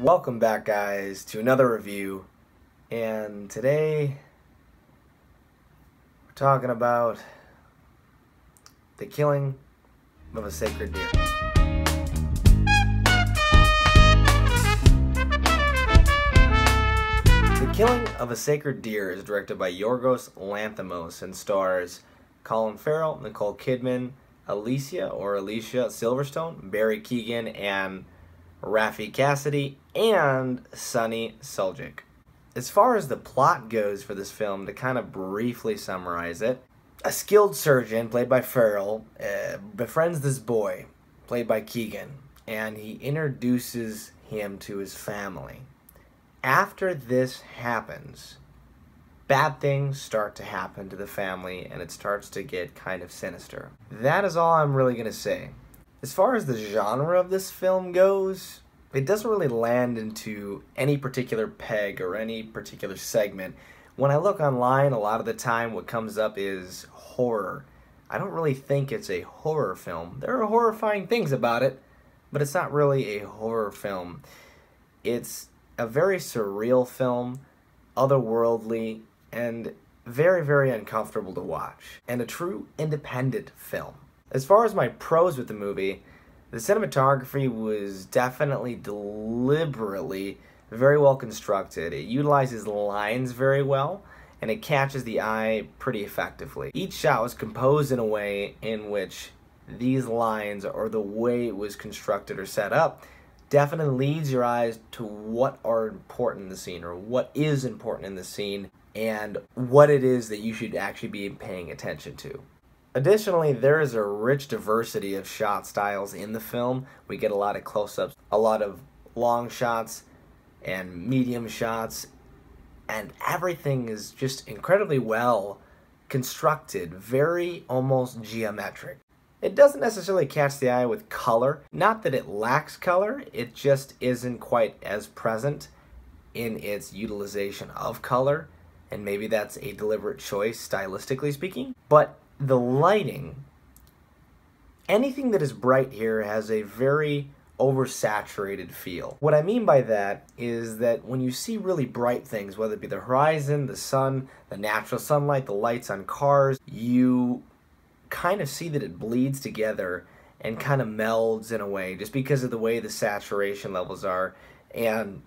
Welcome back, guys, to another review, and today we're talking about the killing of a sacred deer. The Killing of a Sacred Deer is directed by Yorgos Lanthimos and stars Colin Farrell, Nicole Kidman, Alicia Silverstone, Barry Keoghan, and Rafi Cassidy, and Sunny Suljic. As far as the plot goes for this film, to kind of briefly summarize it, a skilled surgeon, played by Farrell, befriends this boy, played by Keoghan, and he introduces him to his family. After this happens, bad things start to happen to the family, and it starts to get kind of sinister. That is all I'm really going to say. As far as the genre of this film goes, it doesn't really land into any particular peg or any particular segment. When I look online, a lot of the time what comes up is horror. I don't really think it's a horror film. There are horrifying things about it, but it's not really a horror film. It's a very surreal film, otherworldly, and very, very uncomfortable to watch, and a true independent film. As far as my pros with the movie, the cinematography was definitely deliberately very well constructed. It utilizes lines very well, and it catches the eye pretty effectively. Each shot was composed in a way in which these lines, or the way it was constructed or set up, definitely leads your eyes to what are important in the scene, or what is important in the scene, and what it is that you should actually be paying attention to. Additionally, there is a rich diversity of shot styles in the film. We get a lot of close-ups, a lot of long shots and medium shots, and everything is just incredibly well constructed, very almost geometric. It doesn't necessarily catch the eye with color. Not that it lacks color, it just isn't quite as present in its utilization of color, and maybe that's a deliberate choice, stylistically speaking. But the lighting, anything that is bright here has a very oversaturated feel. What I mean by that is that when you see really bright things, whether it be the horizon, the sun, the natural sunlight, the lights on cars, you kind of see that it bleeds together and kind of melds in a way just because of the way the saturation levels are. And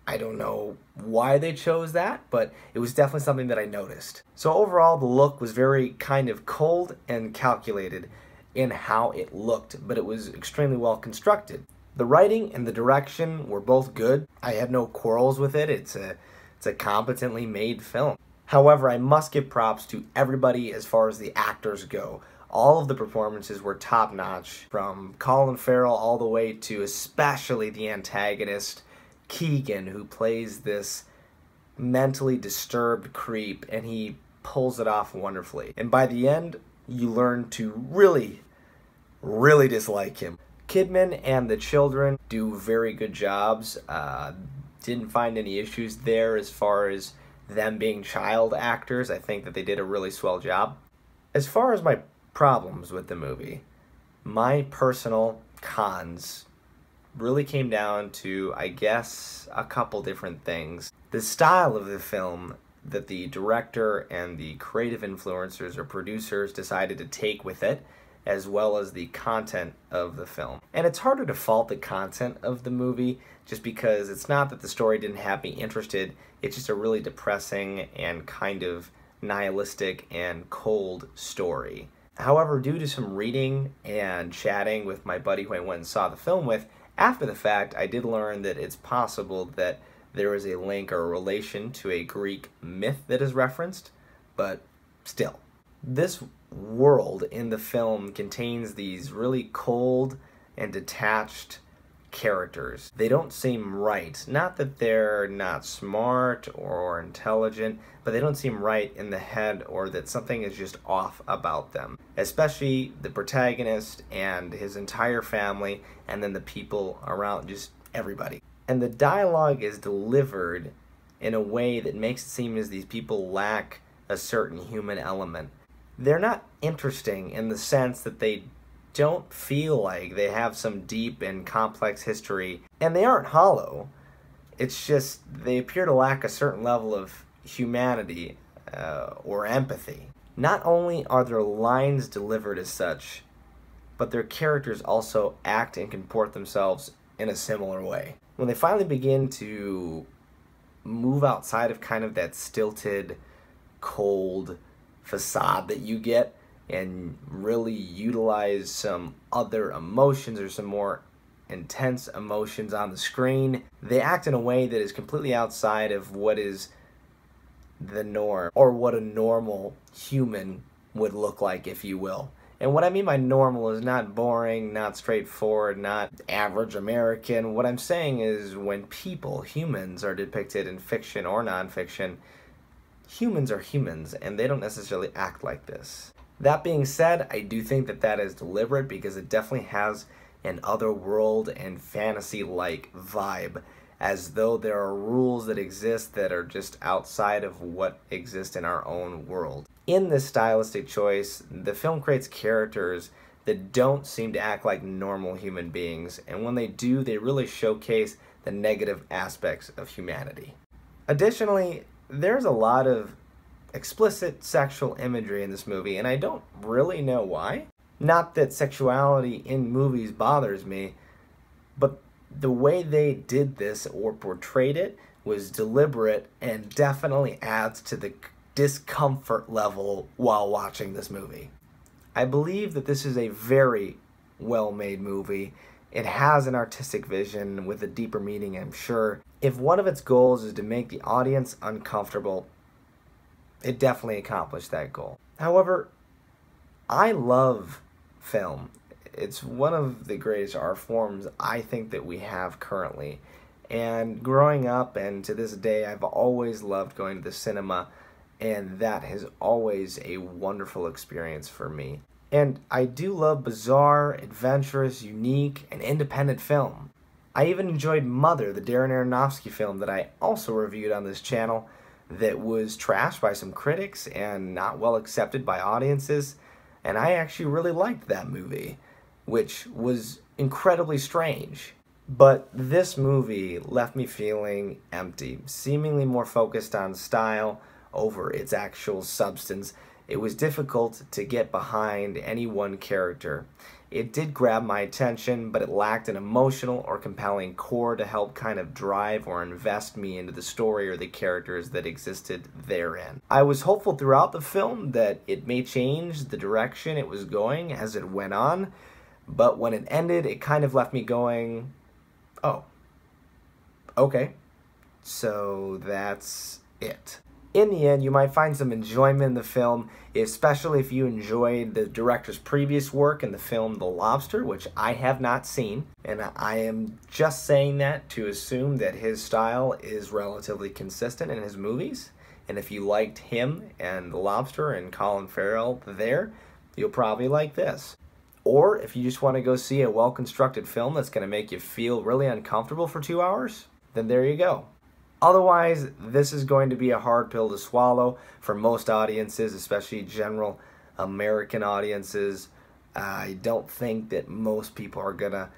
I don't know why they chose that, but it was definitely something that I noticed. So overall, the look was very kind of cold and calculated in how it looked, but it was extremely well constructed. The writing and the direction were both good. I had no quarrels with it. It's a competently made film. However, I must give props to everybody as far as the actors go. All of the performances were top-notch, from Colin Farrell all the way to especially the antagonist, Keoghan, who plays this mentally disturbed creep, and he pulls it off wonderfully. And by the end, you learn to really, really dislike him. Kidman and the children do very good jobs. Didn't find any issues there as far as them being child actors. I think that they did a really swell job. As far as my problems with the movie, my personal cons really came down to, I guess, a couple different things. The style of the film that the director and the creative influencers or producers decided to take with it, as well as the content of the film. And it's harder to fault the content of the movie just because it's not that the story didn't have me interested, it's just a really depressing and kind of nihilistic and cold story. However, due to some reading and chatting with my buddy who I went and saw the film with, after the fact, I did learn that it's possible that there is a link or a relation to a Greek myth that is referenced, but still. This world in the film contains these really cold and detached characters. They don't seem right. Not that they're not smart or intelligent, but they don't seem right in the head, or that something is just off about them. Especially the protagonist and his entire family, and then the people around, just everybody. And the dialogue is delivered in a way that makes it seem as these people lack a certain human element. They're not interesting in the sense that they don't feel like they have some deep and complex history, and they aren't hollow. It's just they appear to lack a certain level of humanity or empathy. Not only are their lines delivered as such, but their characters also act and comport themselves in a similar way. When they finally begin to move outside of kind of that stilted, cold facade that you get and really utilize some other emotions or some more intense emotions on the screen, they act in a way that is completely outside of what is the norm, or what a normal human would look like, if you will. And what I mean by normal is not boring, not straightforward, not average American. What I'm saying is when people, humans, are depicted in fiction or nonfiction, humans are humans, and they don't necessarily act like this. That being said, I do think that that is deliberate because it definitely has an otherworld and fantasy-like vibe, as though there are rules that exist that are just outside of what exists in our own world. In this stylistic choice, the film creates characters that don't seem to act like normal human beings, and when they do, they really showcase the negative aspects of humanity. Additionally, there's a lot of explicit sexual imagery in this movie, and I don't really know why. Not that sexuality in movies bothers me, but the way they did this or portrayed it was deliberate and definitely adds to the discomfort level while watching this movie. I believe that this is a very well-made movie. It has an artistic vision with a deeper meaning, I'm sure. If one of its goals is to make the audience uncomfortable, it definitely accomplished that goal. However, I love film. It's one of the greatest art forms I think that we have currently. And growing up and to this day, I've always loved going to the cinema, and that has always a wonderful experience for me. And I do love bizarre, adventurous, unique, and independent film. I even enjoyed Mother, the Darren Aronofsky film that I also reviewed on this channel, that was trashed by some critics and not well accepted by audiences, and I actually really liked that movie, which was incredibly strange. But this movie left me feeling empty, seemingly more focused on style over its actual substance. It was difficult to get behind any one character. It did grab my attention, but it lacked an emotional or compelling core to help kind of drive or invest me into the story or the characters that existed therein. I was hopeful throughout the film that it may change the direction it was going as it went on, but when it ended, it kind of left me going, oh, okay, so that's it. In the end, you might find some enjoyment in the film, especially if you enjoyed the director's previous work in the film The Lobster, which I have not seen. And I am just saying that to assume that his style is relatively consistent in his movies. And if you liked him and The Lobster and Colin Farrell there, you'll probably like this. Or if you just want to go see a well-constructed film that's going to make you feel really uncomfortable for 2 hours, then there you go. Otherwise, this is going to be a hard pill to swallow for most audiences, especially general American audiences. I don't think that most people are gonna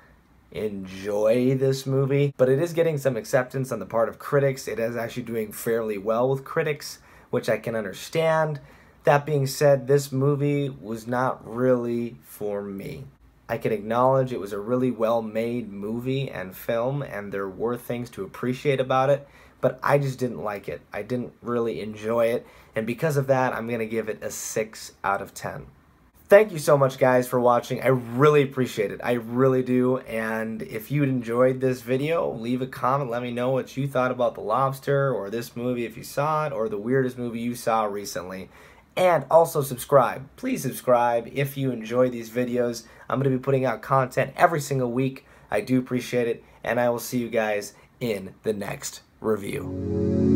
enjoy this movie, but it is getting some acceptance on the part of critics. It is actually doing fairly well with critics, which I can understand. That being said, this movie was not really for me. I can acknowledge it was a really well-made movie and film, and there were things to appreciate about it, but I just didn't like it. I didn't really enjoy it, and because of that, I'm going to give it a 6 out of 10. Thank you so much, guys, for watching. I really appreciate it. I really do, and if you enjoyed this video, leave a comment. Let me know what you thought about The Lobster, or this movie if you saw it, or the weirdest movie you saw recently. And also subscribe. Please subscribe if you enjoy these videos. I'm going to be putting out content every single week. I do appreciate it, and I will see you guys in the next review.